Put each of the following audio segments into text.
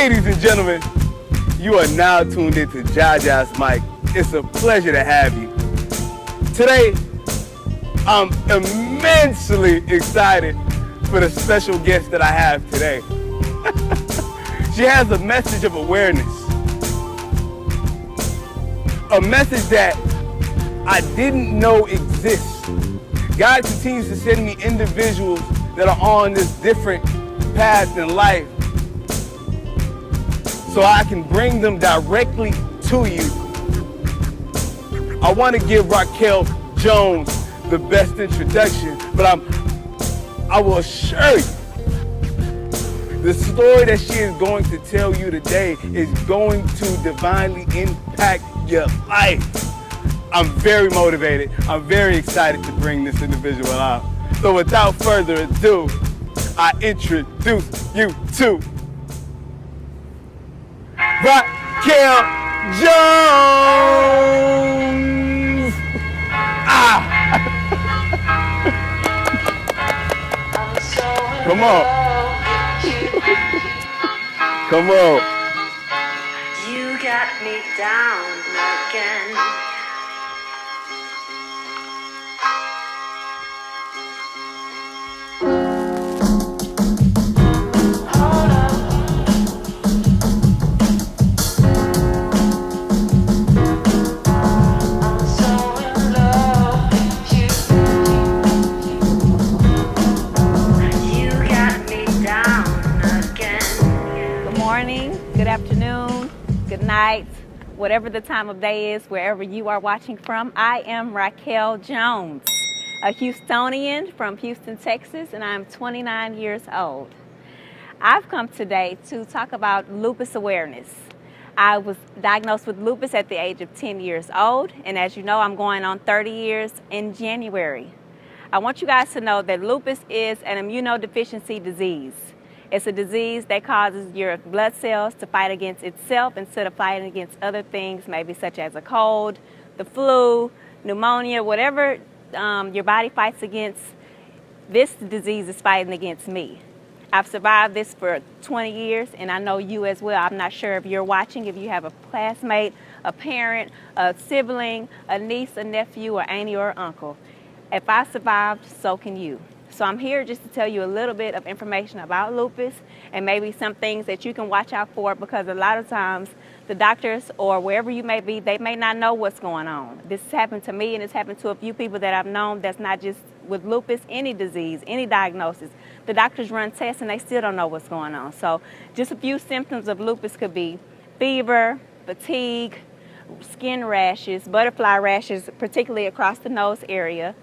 Ladies and gentlemen, you are now tuned into Jaja's Mic. It's a pleasure to have you. Today, I'm immensely excited for the special guest that I have today. She has a message of awareness. A message that I didn't know exists. God continues to send me individuals that are on this different path in life so I can bring them directly to you. I want to give Racquel Jones the best introduction, but I will assure you, the story that she is going to tell you today is going to divinely impact your life. I'm very motivated. I'm very excited to bring this individual out. So without further ado, I introduce you to Racquel Jones. Come on. Come on. You got me down again. Good afternoon, good night, whatever the time of day is, wherever you are watching from. I am Racquel Jones, a Houstonian from Houston, Texas, and I'm 29 years old. I've come today to talk about lupus awareness. I was diagnosed with lupus at the age of 10 years old, and as you know, I'm going on 30 years in January. I want you guys to know that lupus is an immunodeficiency disease. It's a disease that causes your blood cells to fight against itself instead of fighting against other things, maybe such as a cold, the flu, pneumonia, whatever your body fights against. This disease is fighting against me. I've survived this for 20 years, and I know you as well. I'm not sure if you're watching, if you have a classmate, a parent, a sibling, a niece, a nephew, or auntie or uncle. If I survived, so can you. So I'm here just to tell you a little bit of information about lupus and maybe some things that you can watch out for, because a lot of times the doctors or wherever you may be, they may not know what's going on. This has happened to me, and it's happened to a few people that I've known that's not just with lupus, any disease, any diagnosis. The doctors run tests and they still don't know what's going on. So just a few symptoms of lupus could be fever, fatigue, skin rashes, butterfly rashes, particularly across the nose area.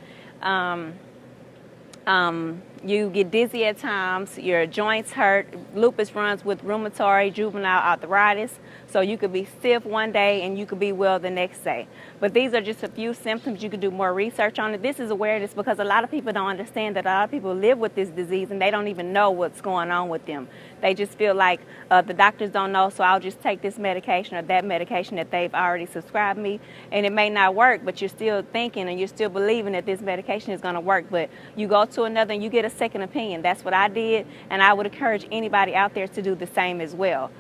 You get dizzy at times, your joints hurt. Lupus runs with rheumatoid juvenile arthritis, so you could be stiff one day and you could be well the next day. But these are just a few symptoms. You could do more research on it. This is awareness because a lot of people don't understand that a lot of people live with this disease and they don't even know what's going on with them. They just feel like the doctors don't know, so I'll just take this medication or that medication that they've already subscribed me, and it may not work, but you're still thinking and you're still believing that this medication is going to work. But you go to another and you get a second opinion. That's what I did, and I would encourage anybody out there to do the same as well.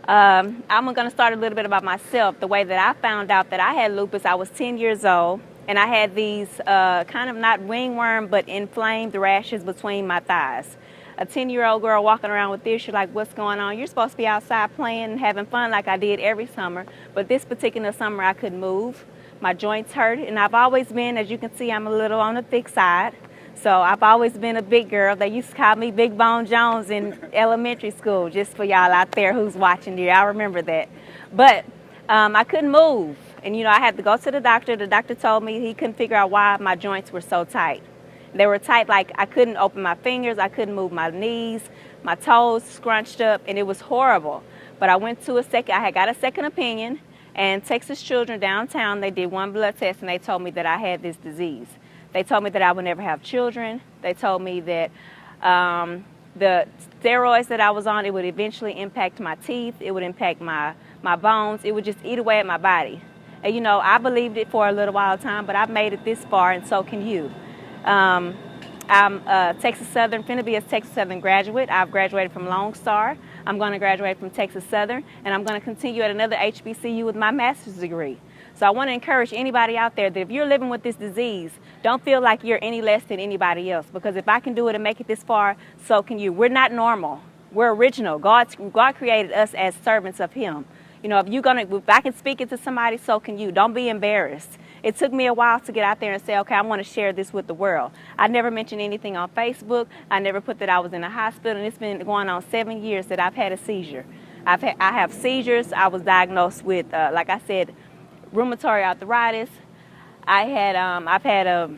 I'm going to start a little bit about myself. The way that I found out that I had lupus, I was 10 years old, and I had these kind of not ringworm, but inflamed rashes between my thighs. A 10-year-old girl walking around with this, you're like, what's going on? You're supposed to be outside playing and having fun like I did every summer, but this particular summer I couldn't move. My joints hurt, and I've always been, as you can see, I'm a little on the thick side. So I've always been a big girl. They used to call me Big Bone Jones in elementary school, just for y'all out there who's watching here. I remember that. But I couldn't move. And, I had to go to the doctor. The doctor told me he couldn't figure out why my joints were so tight. They were tight, like I couldn't open my fingers. I couldn't move my knees. My toes scrunched up, and it was horrible. But I went to I had got a second opinion, and Texas Children downtown, they did one blood test, and they told me that I had this disease. They told me that I would never have children. They told me that the steroids that I was on, it would eventually impact my teeth. It would impact my bones. It would just eat away at my body. And, I believed it for a little while time, but I've made it this far, and so can you. I'm Texas Southern, finna be a Texas Southern graduate. I've graduated from Lone Star. I'm going to graduate from Texas Southern, and I'm going to continue at another HBCU with my master's degree. So I want to encourage anybody out there that if you're living with this disease, don't feel like you're any less than anybody else, because if I can do it and make it this far, so can you. We're not normal. We're original. God created us as servants of Him. You know, if I can speak it to somebody, so can you. Don't be embarrassed. It took me a while to get out there and say, okay, I want to share this with the world. I never mentioned anything on Facebook. I never put that I was in a hospital, and it's been going on 7 years that I've had a seizure. I have seizures. I was diagnosed with, like I said, rheumatoid arthritis. I've had a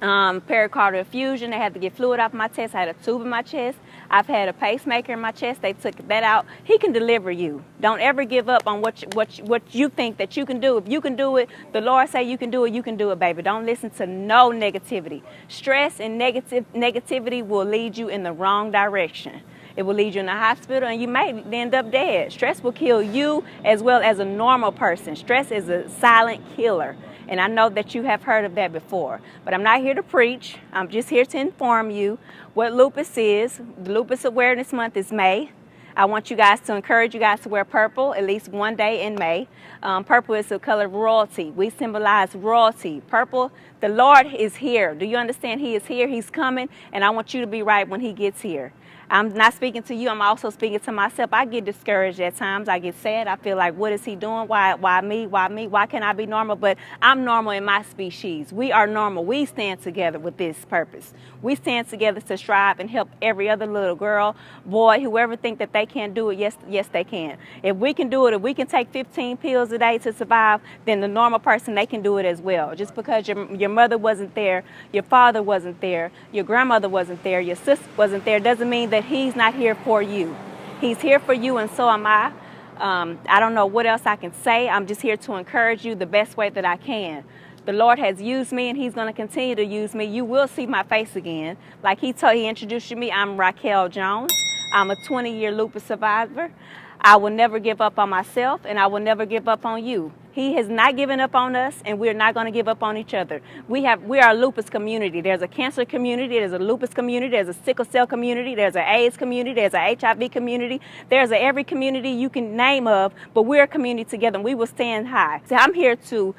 pericardial effusion. They had to get fluid off my chest. I had a tube in my chest. I've had a pacemaker in my chest. They took that out. He can deliver you. Don't ever give up on what you think that you can do. If you can do it, the Lord say you can do it, baby. Don't listen to no negativity. Stress and negativity will lead you in the wrong direction. It will lead you in the hospital, and you may end up dead. Stress will kill you as well as a normal person. Stress is a silent killer. And I know that you have heard of that before. But I'm not here to preach. I'm just here to inform you what lupus is. The Lupus Awareness Month is May. I want you guys to encourage you guys to wear purple at least one day in May. Purple is the color of royalty. We symbolize royalty. Purple, the Lord is here. Do you understand? He is here. He's coming. And I want you to be right when He gets here. I'm not speaking to you. I'm also speaking to myself. I get discouraged at times. I get sad. I feel like, what is He doing? Why me? Why me? Why can't I be normal? But I'm normal in my species. We are normal. We stand together with this purpose. We stand together to strive and help every other little girl, boy, whoever think that they can't do it. Yes, they can. If we can do it, if we can take 15 pills a day to survive, then the normal person, they can do it as well. Just because your mother wasn't there, your father wasn't there, your grandmother wasn't there, your sister wasn't there, doesn't mean that He's not here for you. He's here for you, and so am I. I don't know what else I can say. I'm just here to encourage you the best way that I can. The Lord has used me, and He's going to continue to use me. You will see my face again. Like He introduced you to me, I'm Racquel Jones. I'm a 20-year lupus survivor. I will never give up on myself, and I will never give up on you. He has not given up on us, and we're not going to give up on each other. We are a lupus community. There's a cancer community. There's a lupus community. There's a sickle cell community. There's an AIDS community. There's an HIV community. There's every community you can name of, but we're a community together, and we will stand high. So I'm here to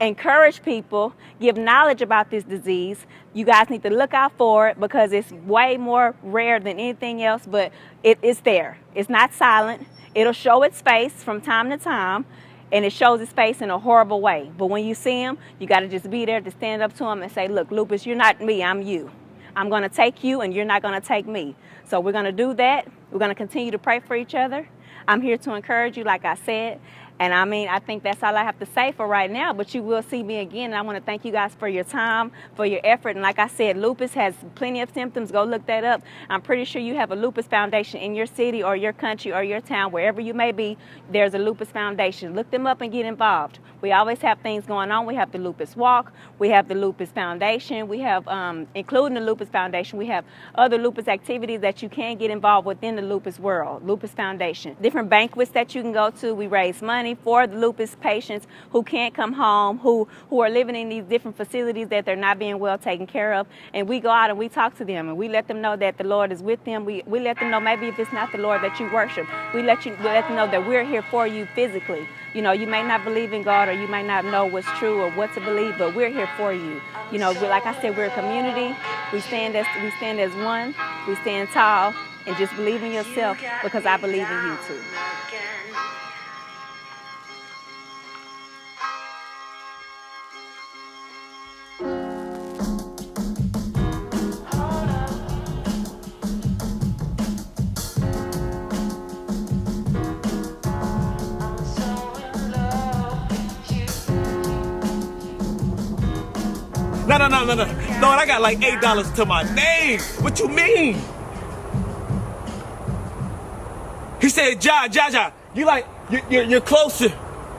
encourage people, give knowledge about this disease. You guys need to look out for it because it's way more rare than anything else, but it's there. It's not silent. It'll show its face from time to time, and it shows its face in a horrible way. But when you see him, you got to just be there to stand up to him and say, look, Lupus, you're not me, I'm you. I'm going to take you, and you're not going to take me. So we're going to do that. We're going to continue to pray for each other. I'm here to encourage you, like I said. And I think that's all I have to say for right now, but you will see me again. And I want to thank you guys for your time, for your effort. And like I said, lupus has plenty of symptoms. Go look that up. I'm pretty sure you have a lupus foundation in your city or your country or your town, wherever you may be, there's a lupus foundation. Look them up and get involved. We always have things going on. We have the lupus walk. We have the lupus foundation. We have, including the lupus foundation, we have other lupus activities that you can get involved within the lupus world, lupus foundation. Different banquets that you can go to. We raise money for the lupus patients who can't come home, who are living in these different facilities that they're not being well taken care of. And we go out and we talk to them and we let them know that the Lord is with them. We let them know maybe if it's not the Lord that you worship, we let them know that we're here for you physically. You know, you may not believe in God or you may not know what's true or what to believe, but we're here for you. You know, like I said, we're a community. We stand as one. We stand tall and just believe in yourself because I believe in you too. No. Lord, I got like $8 to my name. What you mean? He said, Ja, you're closer.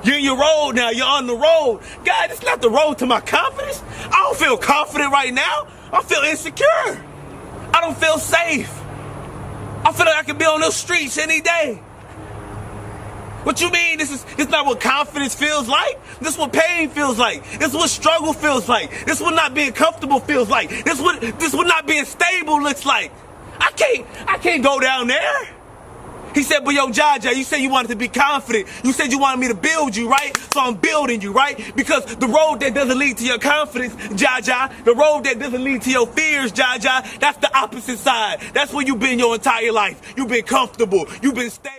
You're in your road now. You're on the road. God, it's not the road to my confidence. I don't feel confident right now. I feel insecure. I don't feel safe. I feel like I could be on those streets any day. What you mean? This is not what confidence feels like. This is what pain feels like. This is what struggle feels like. This is what not being comfortable feels like. This is what not being stable looks like. I can't go down there. He said, but yo, Jaja, you said you wanted to be confident. You said you wanted me to build you, right? So I'm building you, right? Because the road that doesn't lead to your confidence, Jaja, the road that doesn't lead to your fears, Jaja, that's the opposite side. That's where you've been your entire life. You've been comfortable. You've been stable.